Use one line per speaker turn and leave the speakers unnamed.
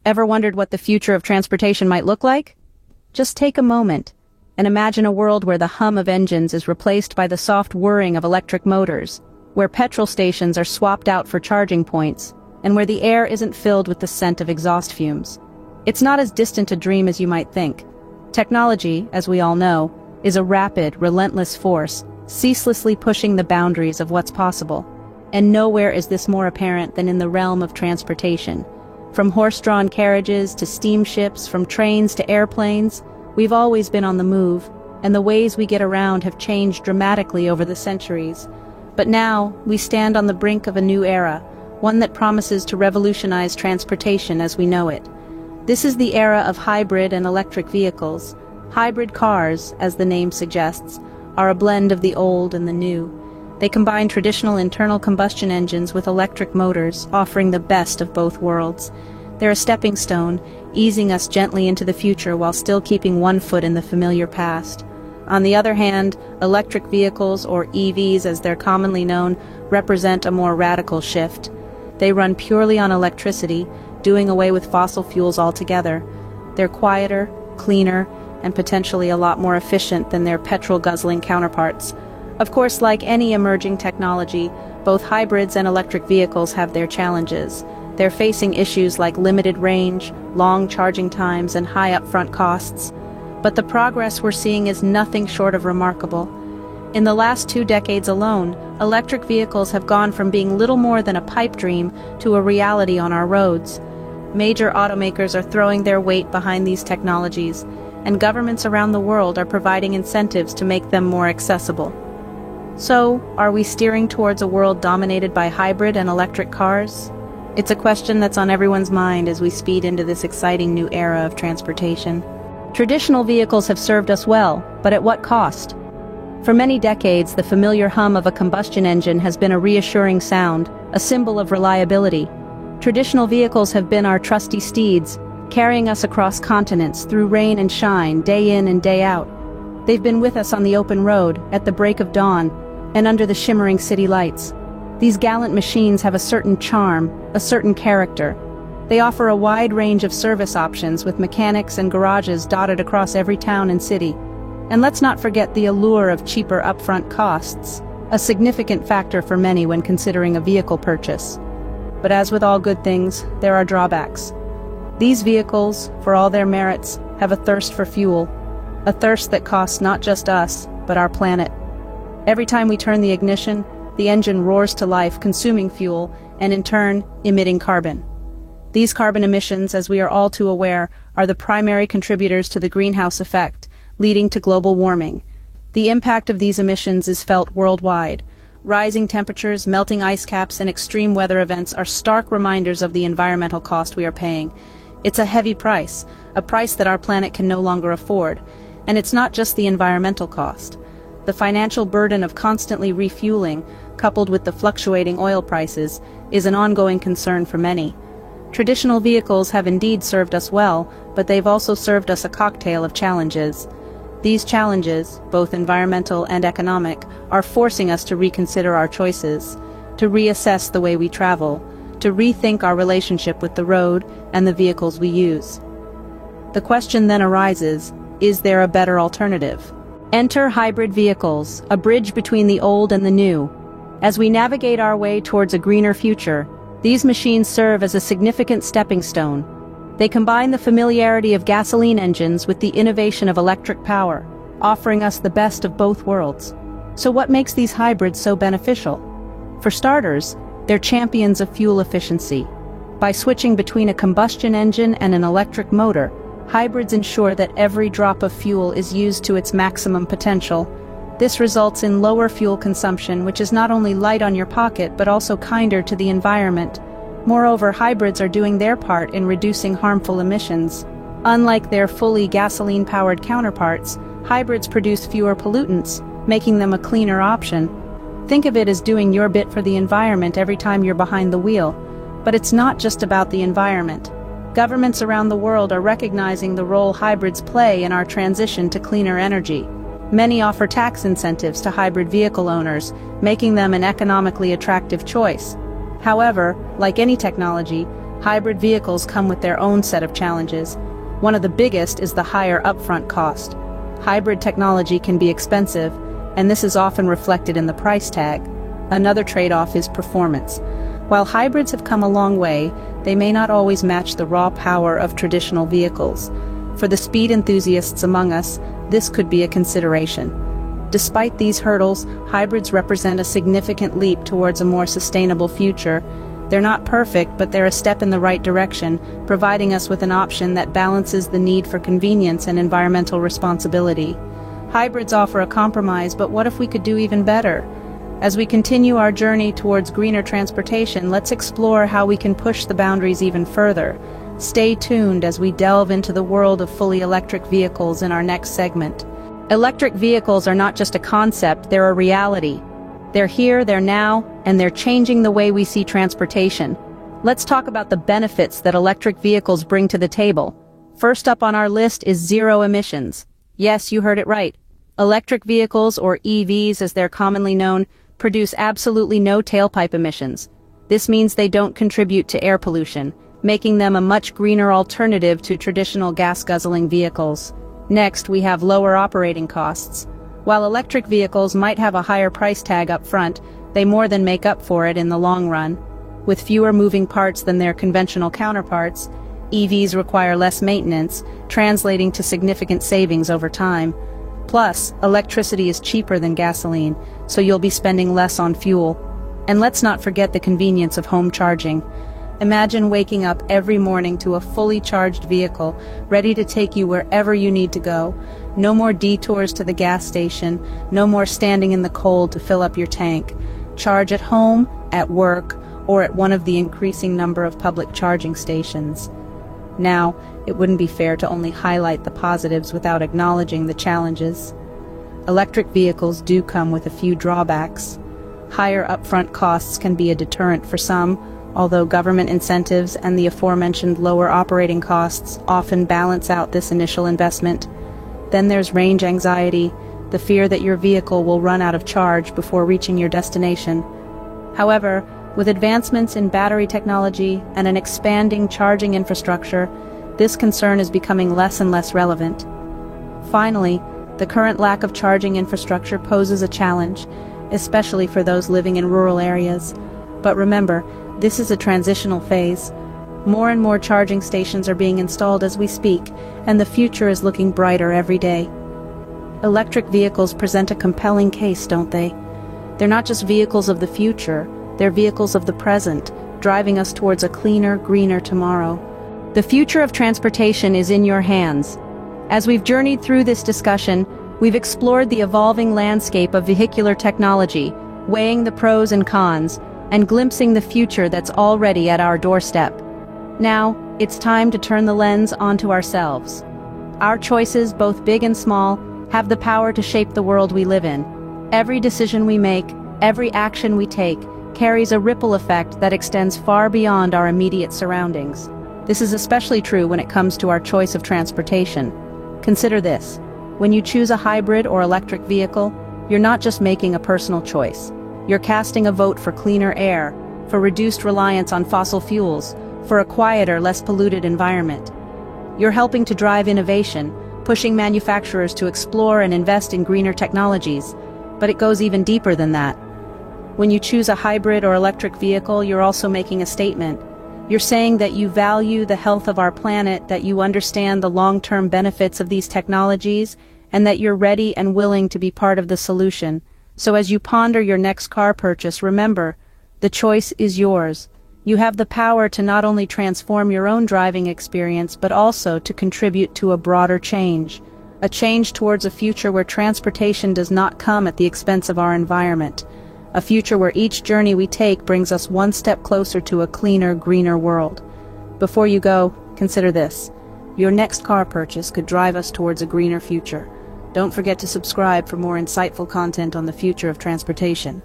Ever wondered what the future of transportation might look like? Just take a moment and imagine a world where the hum of engines is replaced by the soft whirring of electric motors, where petrol stations are swapped out for charging points, and where the air isn't filled with the scent of exhaust fumes. It's not as distant a dream as you might think. Technology, as we all know, is a rapid, relentless force, ceaselessly pushing the boundaries of what's possible. And nowhere is this more apparent than in the realm of transportation. From horse-drawn carriages to steamships, from trains to airplanes, we've always been on the move, and the ways we get around have changed dramatically over the centuries. But now, we stand on the brink of a new era, one that promises to revolutionize transportation as we know it. This is the era of hybrid and electric vehicles. Hybrid cars, as the name suggests, are a blend of the old and the new. They combine traditional internal combustion engines with electric motors, offering the best of both worlds. They're a stepping stone, easing us gently into the future while still keeping one foot in the familiar past. On the other hand, electric vehicles, or EVs as they're commonly known, represent a more radical shift. They run purely on electricity, doing away with fossil fuels altogether. They're quieter, cleaner, and potentially a lot more efficient than their petrol-guzzling counterparts. Of course, like any emerging technology, both hybrids and electric vehicles have their challenges. They're facing issues like limited range, long charging times, and high upfront costs. But the progress we're seeing is nothing short of remarkable. In the last 2 decades alone, electric vehicles have gone from being little more than a pipe dream to a reality on our roads. Major automakers are throwing their weight behind these technologies, and governments around the world are providing incentives to make them more accessible. So, are we steering towards a world dominated by hybrid and electric cars? It's a question that's on everyone's mind as we speed into this exciting new era of transportation. Traditional vehicles have served us well, but at what cost? For many decades, the familiar hum of a combustion engine has been a reassuring sound, a symbol of reliability. Traditional vehicles have been our trusty steeds, carrying us across continents through rain and shine, day in and day out. They've been with us on the open road, at the break of dawn, and under the shimmering city lights. These gallant machines have a certain charm, a certain character. They offer a wide range of service options with mechanics and garages dotted across every town and city. And let's not forget the allure of cheaper upfront costs, a significant factor for many when considering a vehicle purchase. But as with all good things, there are drawbacks. These vehicles, for all their merits, have a thirst for fuel, a thirst that costs not just us, but our planet. Every time we turn the ignition, the engine roars to life, consuming fuel, and in turn, emitting carbon. These carbon emissions, as we are all too aware, are the primary contributors to the greenhouse effect, leading to global warming. The impact of these emissions is felt worldwide. Rising temperatures, melting ice caps, and extreme weather events are stark reminders of the environmental cost we are paying. It's a heavy price, a price that our planet can no longer afford. And it's not just the environmental cost. The financial burden of constantly refueling, coupled with the fluctuating oil prices, is an ongoing concern for many. Traditional vehicles have indeed served us well, but they've also served us a cocktail of challenges. These challenges, both environmental and economic, are forcing us to reconsider our choices, to reassess the way we travel, to rethink our relationship with the road and the vehicles we use. The question then arises, is there a better alternative? Enter hybrid vehicles, a bridge between the old and the new. As we navigate our way towards a greener future, these machines serve as a significant stepping stone. They combine the familiarity of gasoline engines with the innovation of electric power, offering us the best of both worlds. So what makes these hybrids so beneficial? For starters, they're champions of fuel efficiency. By switching between a combustion engine and an electric motor, hybrids ensure that every drop of fuel is used to its maximum potential. This results in lower fuel consumption, which is not only light on your pocket but also kinder to the environment. Moreover, hybrids are doing their part in reducing harmful emissions. Unlike their fully gasoline-powered counterparts, hybrids produce fewer pollutants, making them a cleaner option. Think of it as doing your bit for the environment every time you're behind the wheel. But it's not just about the environment. Governments around the world are recognizing the role hybrids play in our transition to cleaner energy. Many offer tax incentives to hybrid vehicle owners, making them an economically attractive choice. However, like any technology, hybrid vehicles come with their own set of challenges. One of the biggest is the higher upfront cost. Hybrid technology can be expensive, and this is often reflected in the price tag. Another trade-off is performance. While hybrids have come a long way, they may not always match the raw power of traditional vehicles. For the speed enthusiasts among us, this could be a consideration. Despite these hurdles, hybrids represent a significant leap towards a more sustainable future. They're not perfect, but they're a step in the right direction, providing us with an option that balances the need for convenience and environmental responsibility. Hybrids offer a compromise, but what if we could do even better? As we continue our journey towards greener transportation, let's explore how we can push the boundaries even further. Stay tuned as we delve into the world of fully electric vehicles in our next segment. Electric vehicles are not just a concept, they're a reality. They're here, they're now, and they're changing the way we see transportation. Let's talk about the benefits that electric vehicles bring to the table. First up on our list is zero emissions. Yes, you heard it right. Electric vehicles, or EVs as they're commonly known, produce absolutely no tailpipe emissions. This means they don't contribute to air pollution, making them a much greener alternative to traditional gas-guzzling vehicles. Next, we have lower operating costs. While electric vehicles might have a higher price tag up front, they more than make up for it in the long run. With fewer moving parts than their conventional counterparts, EVs require less maintenance, translating to significant savings over time. Plus, electricity is cheaper than gasoline, so you'll be spending less on fuel. And let's not forget the convenience of home charging. Imagine waking up every morning to a fully charged vehicle, ready to take you wherever you need to go. No more detours to the gas station, no more standing in the cold to fill up your tank. Charge at home, at work, or at one of the increasing number of public charging stations. Now, it wouldn't be fair to only highlight the positives without acknowledging the challenges. Electric vehicles do come with a few drawbacks. Higher upfront costs can be a deterrent for some, although government incentives and the aforementioned lower operating costs often balance out this initial investment. Then there's range anxiety, the fear that your vehicle will run out of charge before reaching your destination. However, with advancements in battery technology and an expanding charging infrastructure, this concern is becoming less and less relevant. Finally, the current lack of charging infrastructure poses a challenge, especially for those living in rural areas. But remember, this is a transitional phase. More and more charging stations are being installed as we speak, and the future is looking brighter every day. Electric vehicles present a compelling case, don't they? They're not just vehicles of the future, they're vehicles of the present, driving us towards a cleaner, greener tomorrow. The future of transportation is in your hands. As we've journeyed through this discussion, we've explored the evolving landscape of vehicular technology, weighing the pros and cons, and glimpsing the future that's already at our doorstep. Now, it's time to turn the lens onto ourselves. Our choices, both big and small, have the power to shape the world we live in. Every decision we make, every action we take, carries a ripple effect that extends far beyond our immediate surroundings. This is especially true when it comes to our choice of transportation. Consider this. When you choose a hybrid or electric vehicle, you're not just making a personal choice. You're casting a vote for cleaner air, for reduced reliance on fossil fuels, for a quieter, less polluted environment. You're helping to drive innovation, pushing manufacturers to explore and invest in greener technologies. But it goes even deeper than that. When you choose a hybrid or electric vehicle, you're also making a statement. You're saying that you value the health of our planet, that you understand the long-term benefits of these technologies, and that you're ready and willing to be part of the solution. So as you ponder your next car purchase, remember, the choice is yours. You have the power to not only transform your own driving experience, but also to contribute to a broader change. A change towards a future where transportation does not come at the expense of our environment. A future where each journey we take brings us one step closer to a cleaner, greener world. Before you go, consider this. Your next car purchase could drive us towards a greener future. Don't forget to subscribe for more insightful content on the future of transportation.